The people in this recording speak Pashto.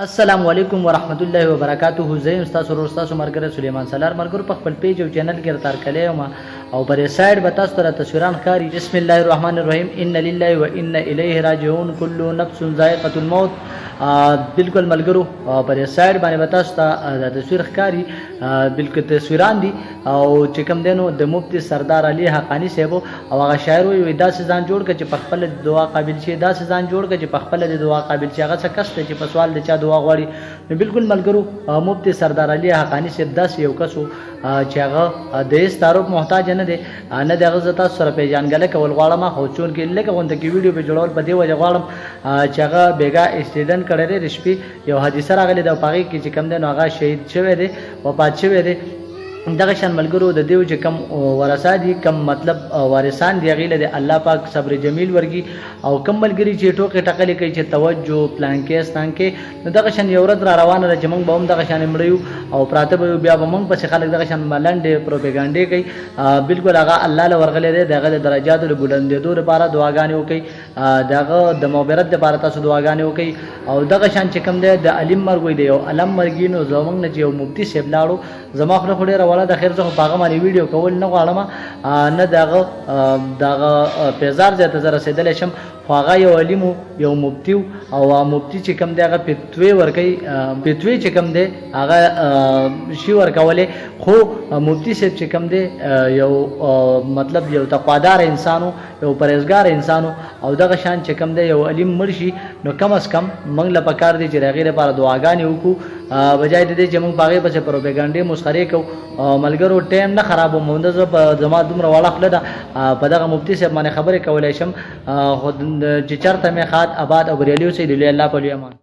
السلام علیکم ورحمت الله وبرکاته. زه یم تاسو ورور تاسو مرګره سلیمان سالار مرګر په خپل پیج او چینل کې تار کړی یم او پر سایډ به تاسو ته تصویران ښکاري. بسم الله الرحمن الرحیم. ان لله و انا الیه راجعون. کل نفس ذائقه الموت. بالکل ملګرو پر سایډ باندې به تاسو ته تصویر ښکاري. بالکل تصویران دي او چې کوم دینو د مفتی سردار علي حقانی صاحب او هغه شاعر وي دا ځان جوړ کړي چې په خپل دعا قابل شي، دا ځان جوړ کړي چې په خپل د دعا قابل شي. هغه څه کس ته چې په سوال د چا دعا غواړي. بالکل ملګرو مفتی سردار علي حقانی صاحب داس یو کسو چې هغه د استعارف محتاج نه دی، نه د هغه تاسو سره پیژانګل کول غواړم. خو چون کې لکه غونډه کې ویډیو په جوړول په دی وجه غواړم چې هغه بیګا اکسیډنټ کړی دی. رشپی یو حادثه راغلی د پاغي کې چې کم دی نو هغه شهید شوی دی، وفات شوی دی. دغه شان ملګرو د دیو چې کم ورثه دي، کم مطلب وارثان دی، غیله دی الله پاک صبر جمیل ورګي او کم ملګری چې ټوکې ټکلې کوي چې توجه پلان کې ستان کې. نو دغه شان یو ورځ را روانه ده چې موږ به هم دغه شان مړیو او پراته به بیا به موږ پسې خلک دغه شان ملنډې پروپاګانډې کوي. بالکل هغه الله له ورغلې دی، دغه د درجاتو له بلندېدو لپاره دعاګانې وکړي، دغه د مغفرت لپاره تاسو دعاګانې وکړي. او دغه شان چې کم دی د علم مرګ وي دی او علم مرګي نو زمونږ نه چې یو مفتی صاحب لاړو زما خو خو والا د خیر زه باغه باندې ویډیو کول نه غواړم، نه دغه پیزار زیاته زره رسیدل شم. خو هغه یو علم یو مفتی او مفتی چې کم دی هغه فتوی ورکوي، فتوی چې کم دی هغه شی ورکولې. خو مفتی صاحب چې کم دی یو مطلب یو تقوادار انسانو، یو پرهیزګار انسانو او دغه شان چې کم دی یو علم مرشي. نو کم از کم موږ له پکار دی چې هغې لپاره دعاګانې وکړو بجای د دې چې موږ په هغې پسې پروپاګانډې مسخرې کوو. ملګرو ټایم نه خرابو مونده زه په زما دومره وړه خوله ده په دغه مفتی صاحب باندې خبرې کولی شم. خو چې چېرته مې ښاد آباد او بریالي اوسئ. د لوی الله په لوی امان.